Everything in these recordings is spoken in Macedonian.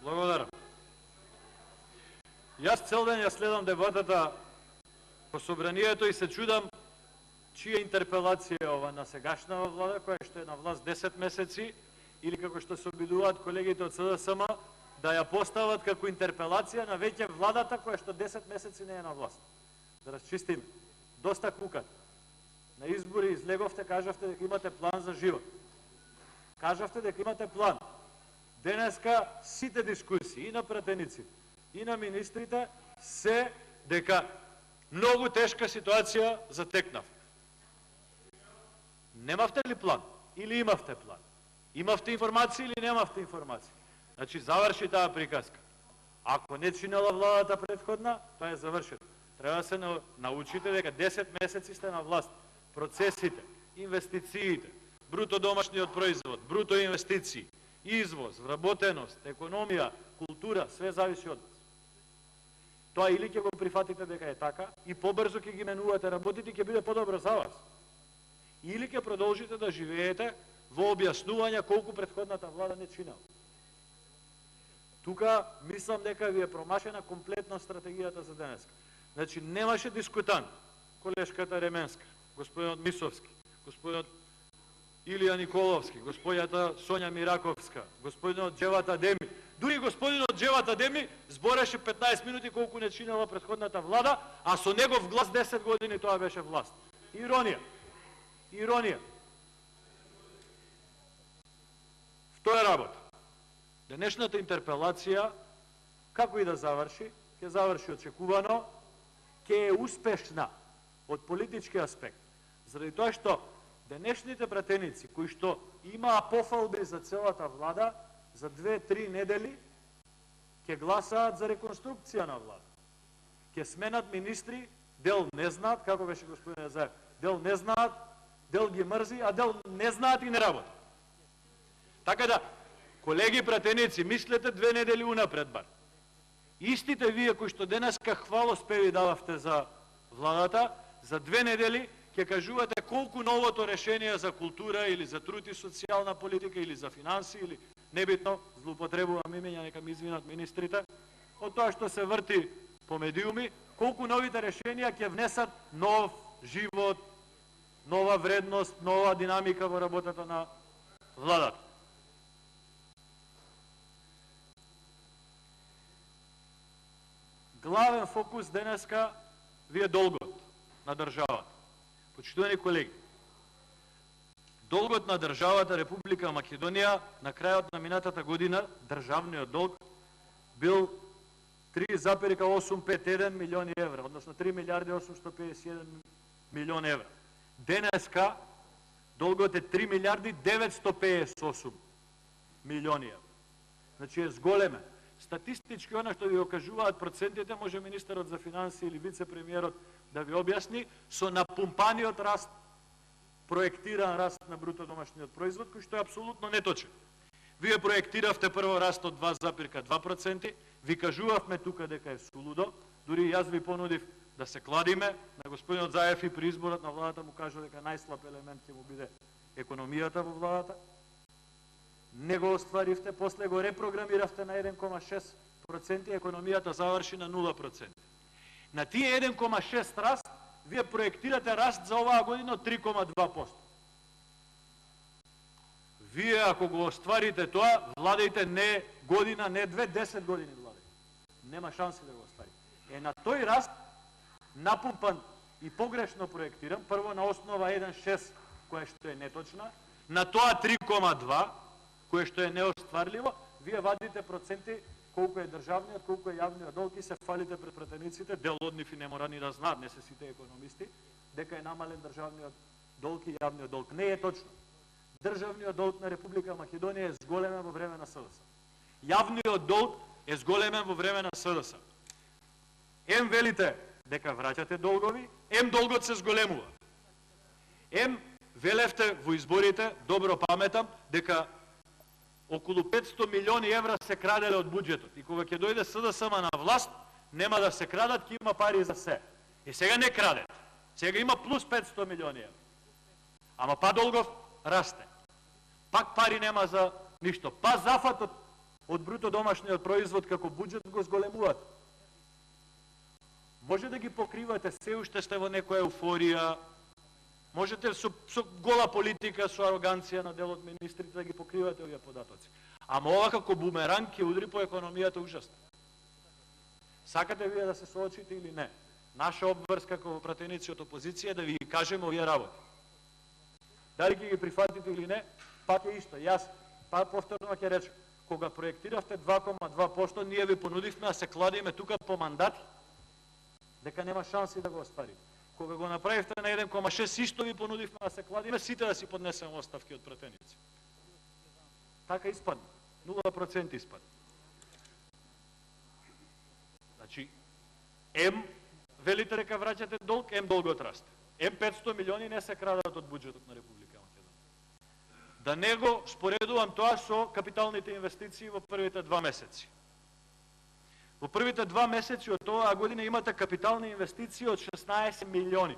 Благодарам. Јас цел ден ја следам дебатата по собранието и се чудам чија интерпелација е ова, на сегашната влада која што е на власт 10 месеци, или како што се обидуваат колегите од СДСМ да ја постават како интерпелација на веќе владата која што 10 месеци не е на власт. Да расчистиме. Доста кукат. На избори излеговте, кажавте дека имате план за живот. Кажавте дека имате план. Денеска сите дискусии и на пратениците, и на министрите се дека многу тешка ситуација затекнав. Немавте ли план? Или имавте план? Имавте информации или немавте информации? Значи, заврши таа приказка. Ако не чинела владата предходна, тоа е завршено. Треба да се научите дека 10 месеци сте на власт. Процесите, инвестициите, бруто домашниот производ, бруто инвестиции, извоз, вработеност, економија, култура, све зависи од вас. Тоа или ќе го прифатите дека е така и побрзо ќе ги менувате работите и ќе биде подобро за вас. Или ќе продолжите да живеете во објаснување колку претходната влада не чинела. Тука мислам дека ви е промашена комплетно стратегијата за денеска. Значи, немаше дискутант, колешката Ременска, господинот Мисовски, господинот Илија Николовски, господјата Сонја Мираковска, господинот Джевата Деми. Дури господинот Джевата Деми збореше 15 минути колку не чинела претходната влада, а со негов глас 10 години тоа беше власт. Иронија. Иронија. Втора работа. Денешната интерпелација, како и да заврши, ќе заврши очекувано, ќе е успешна од политички аспект. Заради тоа што денешните пратеници, кои што имаа пофалби за целата влада, за 2-3 недели ќе гласаат за реконструкција на влада. Ќе сменат министри, дел не знаат, како беше господин Езаев, дел не знаат, дел ги мрзи, а дел не знаат и не работат. Така да, колеги пратеници, мислете 2 недели унапред бар. Истите вие кои што денеска хвалоспеви дававте за владата, за 2 недели ќе кажувате колку новото решение за култура или за труд и социјална политика или за финанси или небитно, злоупотребувам имења, нека ми извинат министрите, од тоа што се врти по медиуми, колку новите решенија ќе внесат нов живот, нова вредност, нова динамика во работата на владата. Главен фокус денеска ви е долгот на државата. Почитувани колеги, долгот на државата Република Македонија на крајот на минатата година, државниот долг, бил 3,851 милиони евра, односно 3 милиарди 851 милион евра. Денеска долгот е 3 милиарди 958 милиони евра. Значи е зголемен. Статистички, она што ви го кажуваат процентите, може министерот за финансии или вице-премиерот да ви објасни, со напумпаниот раст, проектиран раст на бруто домашниот производ, кој што е апсолутно неточен. Вие проектиравте прво раст од 2,2%, ви кажувавме тука дека е сулудо, дури јас ви понудив да се кладиме, на господинот Заев и при изборот на владата му кажа дека најслаб елемент ќе му биде економијата во владата. Не го остваривте, после го репрограмиравте на 1,6%, економијата заврши на 0%. На тие 1,6 раст, вие проектирате раст за оваа година од 3,2%. Вие, ако го остварите тоа, владејте не година, не 2, 10 години владејте. Нема шанси да го остварите. На тој раст, напумпан и погрешно проектиран, прво на основа 1,6, која што е неточна, на тоа 3,2, кое што е неостварливо, вие вадите проценти колку е државниот, колку е јавниот долг и се фалите пред пратениците, дел од нив и не мора ни да знаат, не се сите економисти, дека е намален државниот долг и јавниот долг. Не е точно. Државниот долг на Република Македонија е зголемен во време на СДС. Јавниот долг е зголемен во време на СДС. Ем велите дека враќате долгови, ем долгот се зголемува. Ем велевте во изборите, добро паметам, дека околу 500 милиони евра се краделе од буџетот. И кога ќе дојде СДСМ на власт, нема да се крадат, ќе има пари за се. И сега не крадат. Сега има плюс 500 милиони евра. Ама па долгов расте. Пак пари нема за ништо. Па зафатот од бруто домашниот производ како буџет го зголемувате. Може да ги покривате, се уште сте во некоја еуфорија, можете со гола политика, со ароганција на дел од министрите да ги покривате овие податоци. Ама ова како бумеранг ќе удри по економијата ужасно. Сакате вие да се соочите или не? Наша обврска како пратеници од опозиција е да ви ги кажеме овие работи. Дали ќе ги прифатите или не, пак е исто. Јас повторно ќе речем, кога проектиравте 2,2%, ние ви понудивме да се кладиме тука по мандати, дека нема шанси да го остварите. Кога го направивте на 1,6, исто ви понудивме да се кладиме, сите да си поднесеме оставки од пратеници. Така испадна. 0% испадна. Значи, велите дека враќате долг, долгот расте. 500 милиони не се крадат од буџетот на Република Македонија. Да не го споредувам тоа со капиталните инвестиции во првите 2 месеци. Во првите 2 месеци од оваа година имате капитални инвестиции од 16 милиони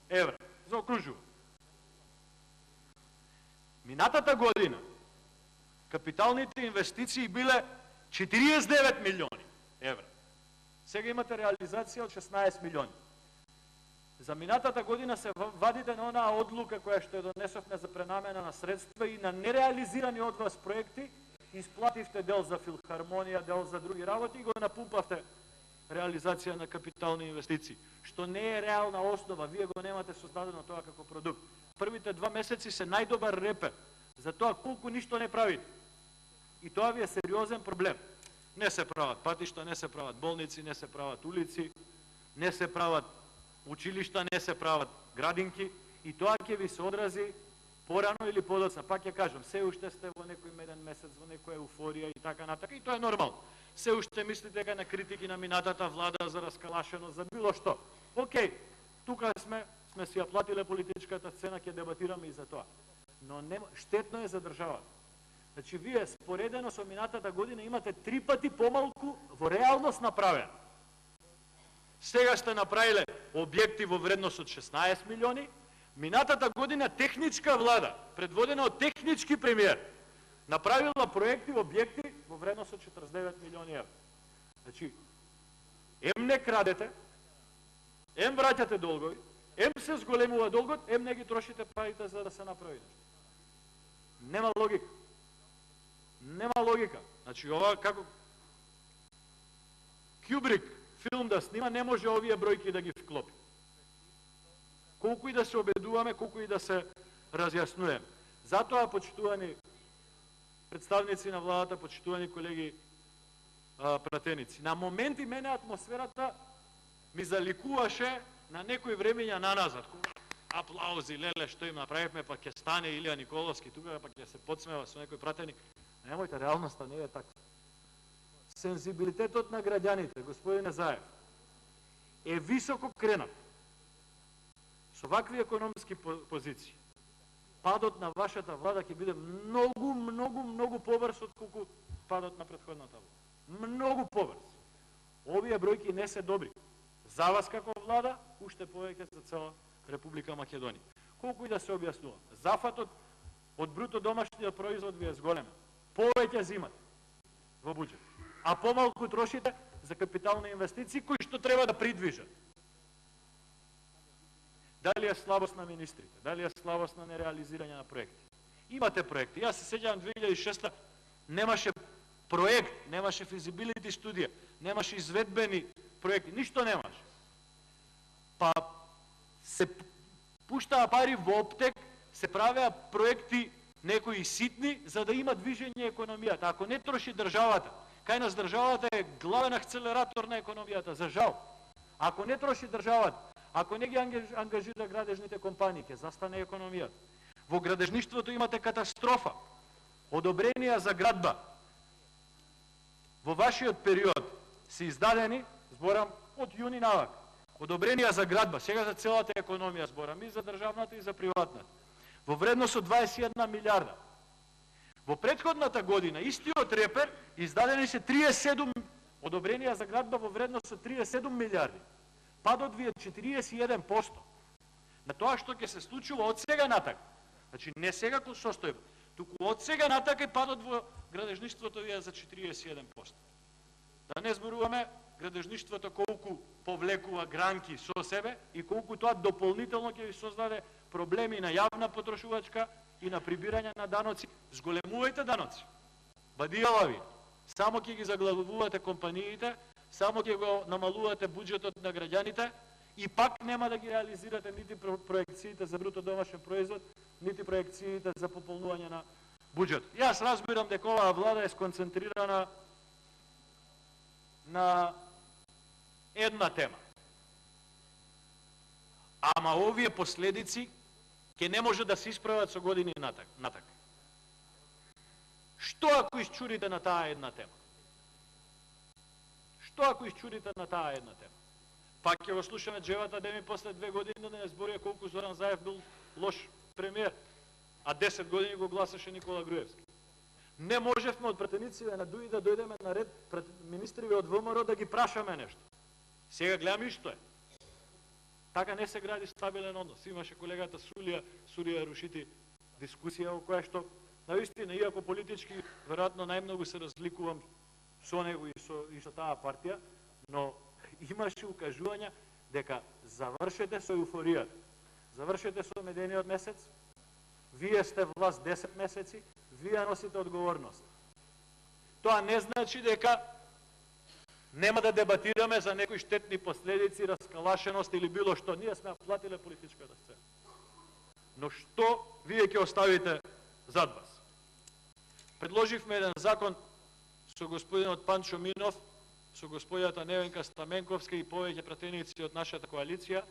евра. Заокружувам. Минатата година капиталните инвестиции биле 49 милиони евра. Сега имате реализација од 16 милиони. За минатата година се вадите на онаа одлука која што ја донесовме за пренамена на средства и на нереализирани од вас проекти, исплативте дел за филхармонија, дел за други работи и го напумпавте реализација на капитални инвестиции, што не е реална основа, вие го немате создадено тоа како продукт. Првите 2 месеци се најдобар репер за тоа колку ништо не правите. И тоа ви е сериозен проблем. Не се прават патишта, не се прават болници, не се прават улици, не се прават училишта, не се прават градинки и тоа ќе ви се одрази порано или подоцна. Пак ќе кажам, се уште сте во некој меден месец, во некоја еуфорија и така натака, и тоа е нормално. Се уште мислите дека на критики на минатата влада за раскалашеност, за било што. Океј, тука сме си ја платиле политичката сцена, ќе дебатираме и за тоа. Но штетно е за државата. Значи, вие споредено со минатата година имате 3 пати помалку во реалност направено. Сега сте направиле објекти во вредност од 16 милиони, минатата година техничка влада, предводена од технички премиер, направила проекти, објекти во вредност од 49 милиони евра. Значи, не крадете, враќате долгови, се зголемува долгот, не ги трошите парите за да се направи нешто. Нема логика. Нема логика. Значи, ова како Кюбрик филм да снима, не може овие бројки да ги вклопи. Колку и да се обедуваме, колку и да се разјаснуеме. Затоа, почитувани представници на владата, почитувани колеги пратеници, на моменти мене атмосферата ми заликуваше на некои времења наназад. Аплаузи, леле, што им направивме, па ќе стане Илија Николовски, тука па ќе се подсмева со некој пратеник. Немојте, реалноста не е така. Сензибилитетот на граѓаните, господине Заев, е високо кренат. Со вакви економски позиции, падот на вашата влада ќе биде многу побрз од колку падот на претходната влада. Многу побрз. Овие бројки не се добри. За вас како влада, уште повеќе за цела Република Македонија. Колку и да се објаснува, зафатот од бруто домашниот производ ви е зголемен. Повеќе зимате во буџет, а помалку трошите за капитални инвестиции кои што треба да придвижат. Дали е слабост на министрите, дали е слабост на нереализирање на проекти. Имате проекти. Јас се сеќавам 2006 немаше проект, немаше физибилити студија, немаше изведбени проекти, ништо немаше. Па се пуштаа пари во оптек, се правеа проекти некои ситни, за да има движење економијата. Ако не троши државата, кај нас државата е главен акцелератор на економијата, за жал. Ако не троши државата, ако не ги ангажира градежните компании, ќе застане економијата. Во градежништвото имате катастрофа. Одобренија за градба во вашиот период се издадени, зборам, од јуни навак, одобренија за градба, сега за целата економија зборам, и за државната и за приватната, во вредност од 21 милиарда. Во претходната година, истиот репер, издадени се 37 одобренија за градба во вредност од 37 милиарди. Падот ви е 41%. На тоа што ќе се случува од сега натак, значи не сега кој состојба, Туку од сега натака падот во градежништвото е за 41%. Да не зборуваме градежништвото колку повлекува гранки со себе и колку тоа дополнително ќе ви создаде проблеми на јавна потрошувачка и на прибирање на даноци. Зголемувајте даноци. Бадијалави. Само ќе ги заглавувате компаниите, само ќе го намалувате буџетот на граѓаните и пак нема да ги реализирате нити проекциите за бруто домашен производ, нити проекциите за пополнување на буџет. Јас разбирам дека оваа влада е сконцентрирана на една тема. Ама овие последици ќе не може да се исправат со години натак. Што ако исчурите на таа една тема? Што ако исчурите на таа една тема? Пак ќе го слушаме джевата да ми после 2 години да не зборија колку Зоран Заев бил лош премиер, а 10 години го гласаше Никола Груевски. Не можевме од пратениците на ДУИ да дојдеме на ред пред министри од ВМРО да ги прашаме нешто. Сега гледаме и што е. Така не се гради стабилен однос. Имаше колегата Сурија Рушити дискусија во која што наистина, иако политички веројатно најмногу се разликувам со него и со таа партија, но имаше укажување дека завршете со еуфоријата. Завршете со медениот месец, вие сте власт 10 месеци, вие носите одговорност. Тоа не значи дека нема да дебатираме за некои штетни последици, раскалашеност или било што. Ние сме платиле политичката сцена. Но што вие ќе оставите зад вас? Предложивме еден закон со господинот Панчо Минов, со господјата Невенка Стаменковска и повеќе пратеници од нашата коалиција,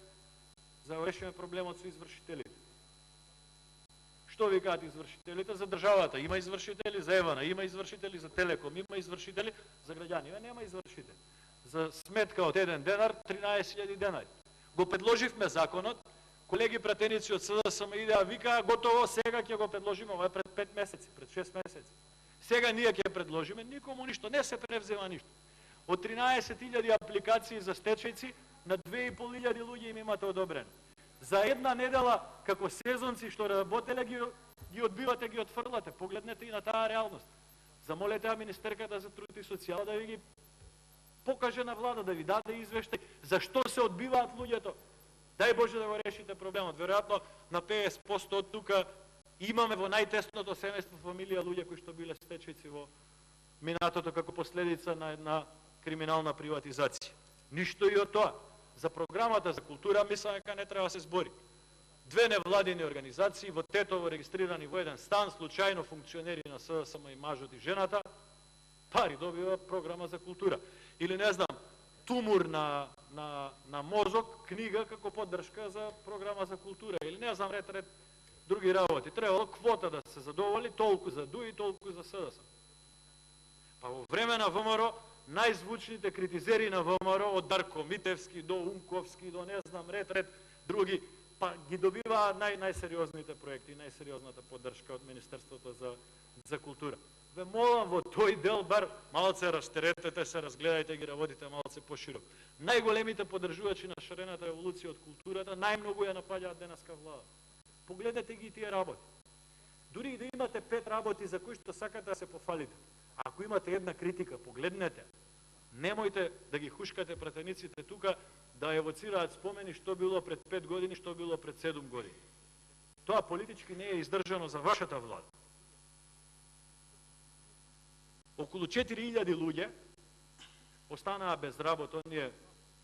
за да решиме проблемот со извршителите. Што ви кажат извршителите? За државата има извршители, за ЕВН има извршители, за Телеком има извршители, за граѓани нема извршители. За сметка од 1 денар, 13.000 денари. Го предложивме законот, колеги пратеници од СДСМ идеа, викаа, готово, сега ќе го предложиме, ова е пред 5 месеци, пред 6 месеци. Сега ние ќе предложиме, никому ништо, не се превзема ништо. Од 13.000 апликации за стечајци, на 2.500 луѓе им имате одобрено. За една недела, како сезонци што работеле, ги одбивате, ги отфрлате. Погледнете и на таа реалност. Замолете министерката за труд и социјала да ви ги покаже на влада, да ви даде извештај зашто се одбиваат луѓето. Дај Боже да го решите проблемот. Веројатно на 50% од тука имаме во најтесното семејство фамилија луѓе кои што биле стечајци во минатото како последица на една криминална приватизација. Ништо и од тоа. За програмата за култура мислам дека не треба да се збори. 2 невладини организации во Тетово регистрирани во еден стан, случајно функционери на СДСМ и мажот и жената, пари добива програма за култура. Или не знам, тумор на мозок, книга како поддршка за програма за култура. Или не знам, ред други работи. Требало квота да се задоволи, толку за ДУИ, толку за СДСМ. Па во време на ВМРО, најзвучните критизери на ВМРО, од Дарко Митевски до Умковски, до не знам, ред други, па ги добиваат најсериозните проекти, најсериозната поддршка од Министерството за култура. Ве молам во тој дел бар малце растеретете се, разгледајте ги работите малце поширок. Најголемите поддржувачи на шарената револуција од културата најмногу ја напаѓаат денеска влада. Погледнете ги тие работи. Дури и да имате 5 работи за кои што сакате да се пофалите, ако имате една критика, погледнете. Немојте да ги хушкате пратениците тука да евоцираат спомени што било пред 5 години, што било пред 7 години. Тоа политички не е издржано за вашата влада. Околу 4000 луѓе останаа без работа, оние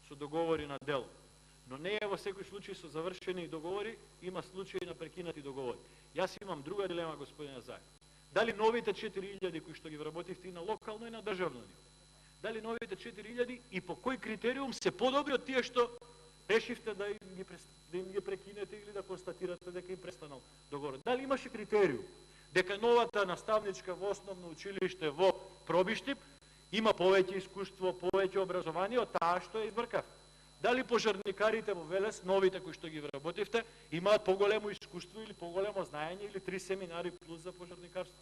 со договори на дело. Но не е во секој случај со завршени договори, има случаи на прекинати договори. Јас имам друга дилема, господине Заев. Дали новите 4000 кои што ги вработивте и на локално и на државно ниво? Дали новите 4000 и по кој критериум се подобри од тие што решивте да им ги прекинете или да констатирате дека им престанал договорот? Дали имаше критериум дека новата наставничка во основно училиште во Пробиштип има повеќе искуство, повеќе образование од таа што е избркав? Дали пожарникарите во Велес, новите кои што ги вработивте, имаат поголемо искуство или поголемо знаење или 3 семинари плюс за пожарникарство?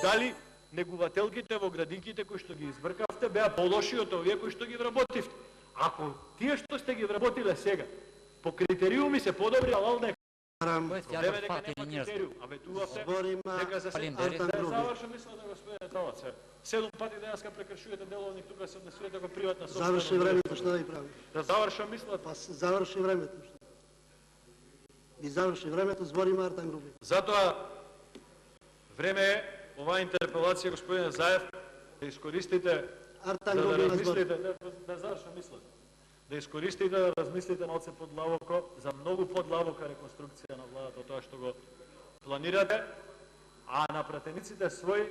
Дали негувателките во градинките кои што ги избркавте беа полоши од овие кои што ги вработивте? Ако тие што сте ги вработиле сега по критериуми се подобри, алал нека. Време дека нема критериум, а ветувавте дека за да завршам мислата, господине Талац. 7 пати денеска прекршувате деловник, тука се однесувате како приватна собственост. Заврши времето, што да ви правиш? Да завршам мислата. Па заврши времето. И заврши времето, збориме Артан Грубин. Затоа време е оваа интерпелација, господине Заев, да искористите Артан да Грубин размислите, да завршам мислата. Да искористите да размислите на оце подлабоко за многу подлабока реконструкција на владата, тоа што го планирате, а на пратениците своји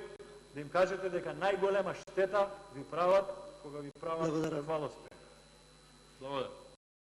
да им кажете дека најголема штета ви прават кога ви прават хвалоспев. Благодарам.